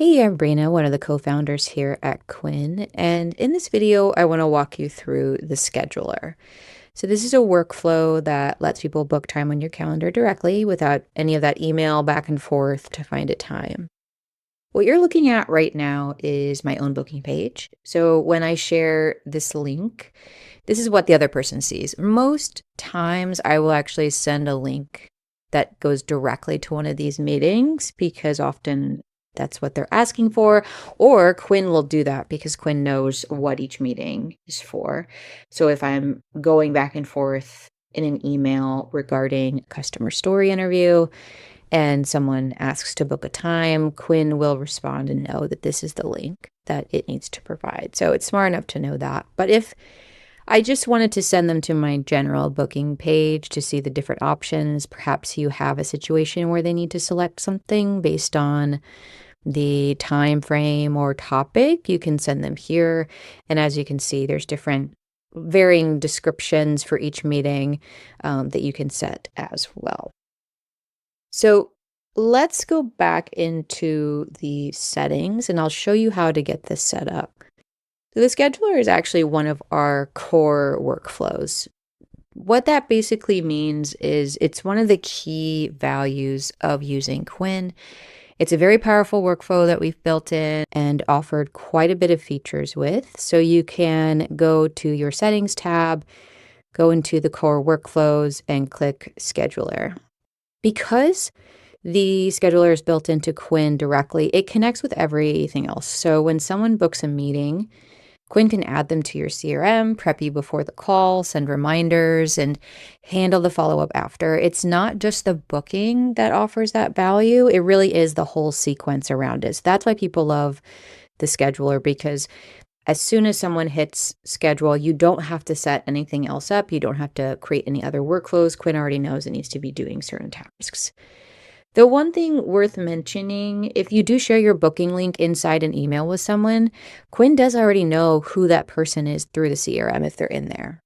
Hey, I'm Breena, one of the co-founders here at Quin, and in this video, I want to walk you through the scheduler. So this is a workflow that lets people book time on your calendar directly without any of that email back and forth to find a time. What you're looking at right now is my own booking page. So when I share this link, this is what the other person sees. Most times I will actually send a link that goes directly to one of these meetings because often that's what they're asking for, or Quin will do that because Quin knows what each meeting is for. So if I'm going back and forth in an email regarding a customer story interview and someone asks to book a time, Quin will respond and know that this is the link that it needs to provide. So it's smart enough to know that. But if I just wanted to send them to my general booking page to see the different options, perhaps you have a situation where they need to select something based on the time frame or topic, you can send them here. And as you can see, there's different varying descriptions for each meeting that you can set as well. So let's go back into the settings and I'll show you how to get this set up. So the scheduler is actually one of our core workflows. What that basically means is it's one of the key values of using Quin. It's a very powerful workflow that we've built in and offered quite a bit of features with. So you can go to your settings tab, go into the core workflows and click scheduler. Because the scheduler is built into Quin directly, it connects with everything else. So when someone books a meeting, Quin can add them to your CRM, prep you before the call, send reminders, and handle the follow-up after. It's not just the booking that offers that value. It really is the whole sequence around it. So that's why people love the scheduler, because as soon as someone hits schedule, you don't have to set anything else up. You don't have to create any other workflows. Quin already knows it needs to be doing certain tasks. The one thing worth mentioning, if you do share your booking link inside an email with someone, Quin does already know who that person is through the CRM if they're in there.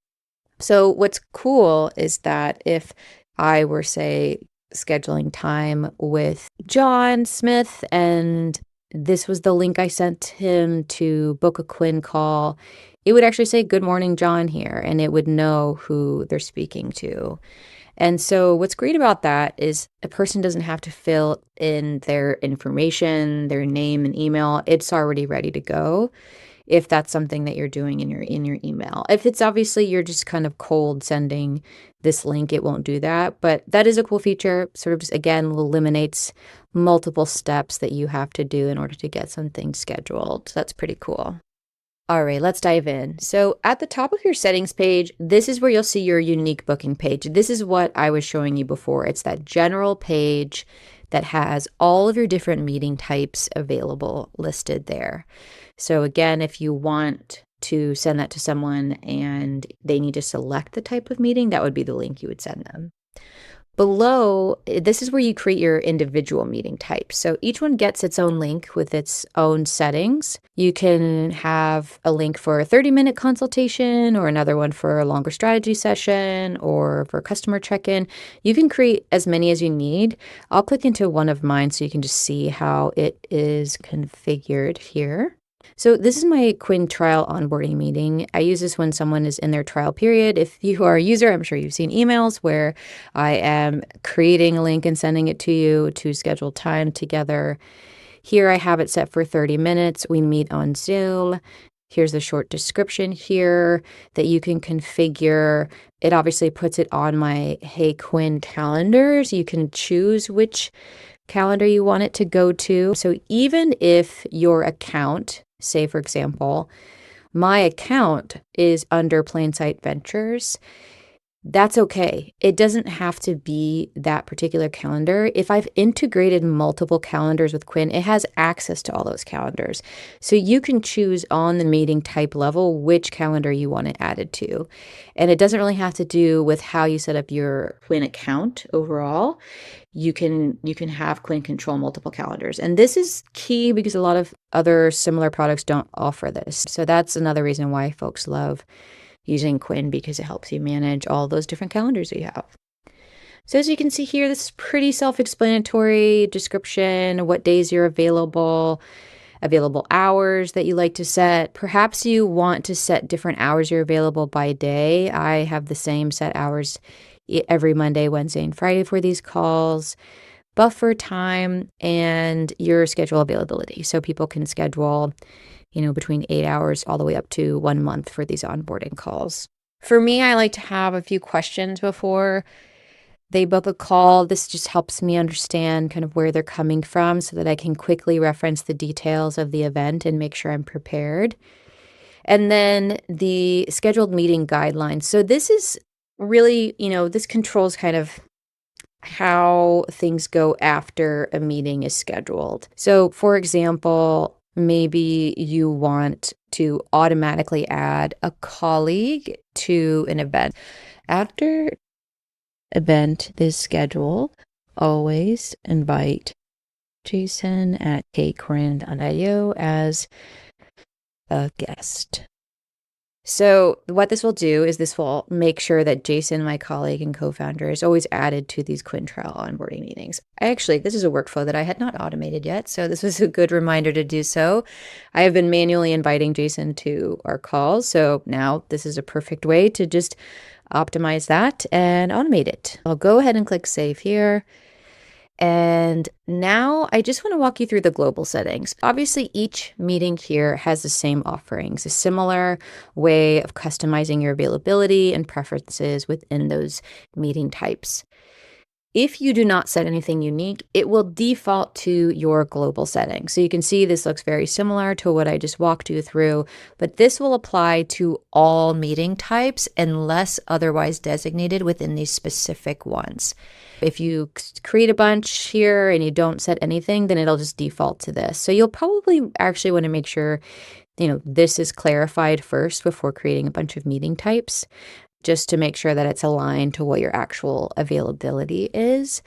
So what's cool is that if I were, say, scheduling time with John Smith and this was the link I sent him to book a Quin call, it would actually say, "Good morning, John," here, and it would know who they're speaking to. And so what's great about that is a person doesn't have to fill in their information, their name and email. It's already ready to go if that's something that you're doing in your email. If it's obviously you're just kind of cold sending this link, it won't do that. But that is a cool feature. Sort of just, again, eliminates multiple steps that you have to do in order to get something scheduled. So that's pretty cool. All right, let's dive in. So at the top of your settings page, this is where you'll see your unique booking page. This is what I was showing you before. It's that general page that has all of your different meeting types available listed there. So again, if you want to send that to someone and they need to select the type of meeting, that would be the link you would send them. Below, this is where you create your individual meeting types. So each one gets its own link with its own settings. You can have a link for a 30-minute consultation or another one for a longer strategy session or for a customer check-in. You can create as many as you need. I'll click into one of mine so you can just see how it is configured here. So this is my Quin trial onboarding meeting. I use this when someone is in their trial period. If you are a user, I'm sure you've seen emails where I am creating a link and sending it to you to schedule time together. Here I have it set for 30 minutes. We meet on Zoom. Here's the short description here that you can configure. It obviously puts it on my Hey Quin calendars. You can choose which calendar you want it to go to. So even if your account, say, for example, my account is under Plainsight Ventures, that's okay. It doesn't have to be that particular calendar. If I've integrated multiple calendars with Quin, it has access to all those calendars. So you can choose on the meeting type level which calendar you want it added to. And it doesn't really have to do with how you set up your Quin account overall. You can have Quin control multiple calendars. And this is key because a lot of other similar products don't offer this. So that's another reason why folks love using Quin, because it helps you manage all those different calendars you have. So as you can see here, this is pretty self-explanatory description, what days you're available hours that you like to set. Perhaps you want to set different hours you're available by day. I have the same set hours every Monday, Wednesday, and Friday for these calls. Buffer time and your schedule availability. So people can schedule, between 8 hours all the way up to 1 month for these onboarding calls. For me, I like to have a few questions before they book a call. This just helps me understand kind of where they're coming from so that I can quickly reference the details of the event and make sure I'm prepared. And then the scheduled meeting guidelines. So this is really, this controls kind of how things go after a meeting is scheduled. So, for example, maybe you want to automatically add a colleague to an event. After event is scheduled, always invite Jason at Quin.io as a guest. So what this will do is this will make sure that Jason, my colleague and co-founder, is always added to these Quin trial onboarding meetings. This is a workflow that I had not automated yet, so this was a good reminder to do so. I have been manually inviting Jason to our calls, so now this is a perfect way to just optimize that and automate it. I'll go ahead and click save here. And now I just want to walk you through the global settings. Obviously, each meeting here has the same offerings, a similar way of customizing your availability and preferences within those meeting types. If you do not set anything unique, it will default to your global settings. So you can see this looks very similar to what I just walked you through, but this will apply to all meeting types unless otherwise designated within these specific ones. If you create a bunch here and you don't set anything, then it'll just default to this. So you'll probably actually want to make sure, this is clarified first before creating a bunch of meeting types, just to make sure that it's aligned to what your actual availability is.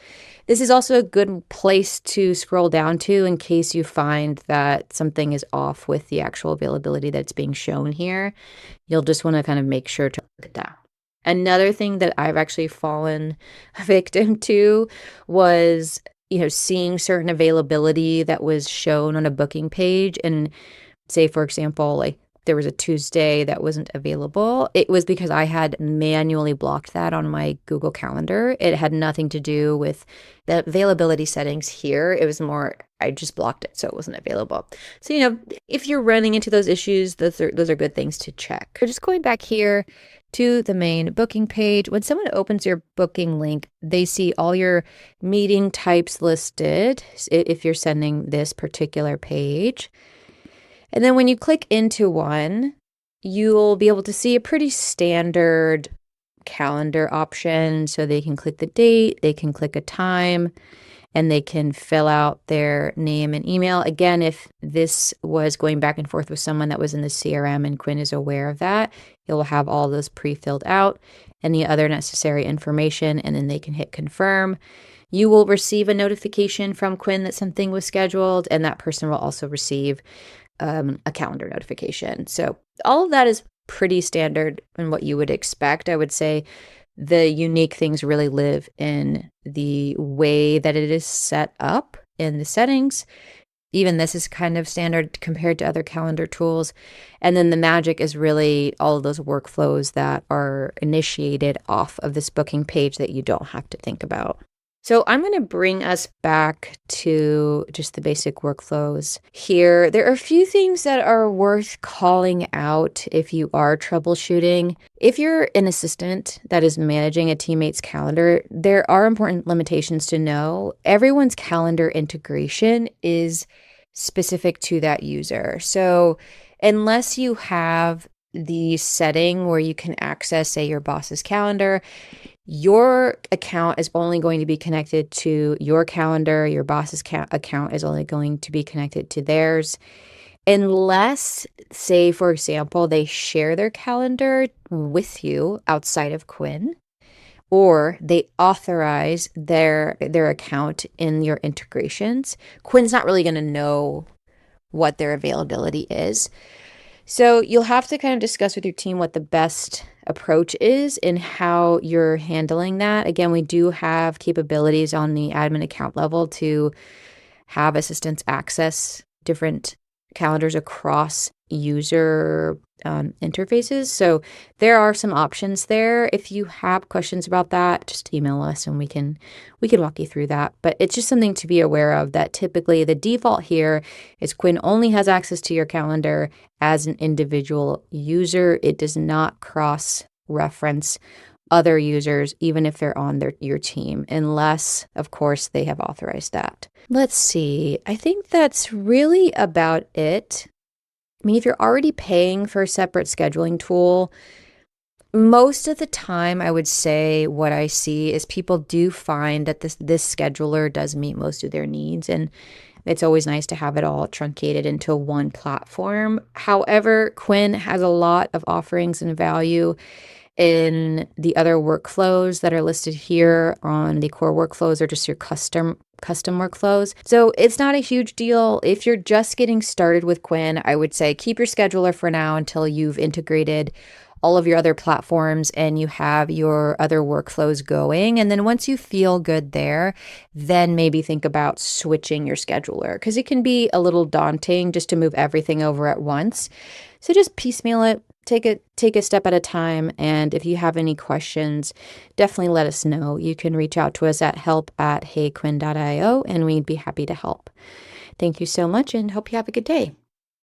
This is also a good place to scroll down to in case you find that something is off with the actual availability that's being shown here. You'll just want to kind of make sure to look at that. Another thing that I've actually fallen victim to was, seeing certain availability that was shown on a booking page. And say, for example, like there was a Tuesday that wasn't available. It was because I had manually blocked that on my Google Calendar. It had nothing to do with the availability settings here. It was more, I just blocked it, so it wasn't available. So, if you're running into those issues, those are good things to check. We're just going back here to the main booking page. When someone opens your booking link, they see all your meeting types listed if you're sending this particular page. And then when you click into one, you'll be able to see a pretty standard calendar option. So they can click the date, they can click a time, and they can fill out their name and email. Again, if this was going back and forth with someone that was in the CRM and Quin is aware of that, you'll have all those pre-filled out and the other necessary information, and then they can hit confirm. You will receive a notification from Quin that something was scheduled, and that person will also receive a calendar notification. So all of that is pretty standard and what you would expect. I would say the unique things really live in the way that it is set up in the settings. Even this is kind of standard compared to other calendar tools. And then the magic is really all of those workflows that are initiated off of this booking page that you don't have to think about. So I'm going to bring us back to just the basic workflows here. There are a few things that are worth calling out if you are troubleshooting. If you're an assistant that is managing a teammate's calendar, there are important limitations to know. Everyone's calendar integration is specific to that user. So unless you have the setting where you can access, say, your boss's calendar, your account is only going to be connected to your calendar. Your boss's account is only going to be connected to theirs. Unless, say, for example, they share their calendar with you outside of Quin, or they authorize their account in your integrations, Quin's not really going to know what their availability is. So you'll have to kind of discuss with your team what the best approach is and how you're handling that. Again, we do have capabilities on the admin account level to have assistants access different calendars across user interfaces. So there are some options there. If you have questions about that, just email us and we can walk you through that. But it's just something to be aware of that typically the default here is Quinn only has access to your calendar as an individual user. It does not cross reference other users, even if they're on your team, unless, of course, they have authorized that. Let's see. I think that's really about it. I mean, if you're already paying for a separate scheduling tool, most of the time, I would say what I see is people do find that this scheduler does meet most of their needs, and it's always nice to have it all truncated into one platform. However, Quinn has a lot of offerings and value in the other workflows that are listed here on the core workflows or just your custom workflows. So it's not a huge deal. If you're just getting started with Quinn, I would say keep your scheduler for now until you've integrated all of your other platforms and you have your other workflows going. And then once you feel good there, then maybe think about switching your scheduler, because it can be a little daunting just to move everything over at once. So just piecemeal it, take a step at a time. And if you have any questions, definitely let us know. You can reach out to us at help@heyquin.io and we'd be happy to help. Thank you so much and hope you have a good day.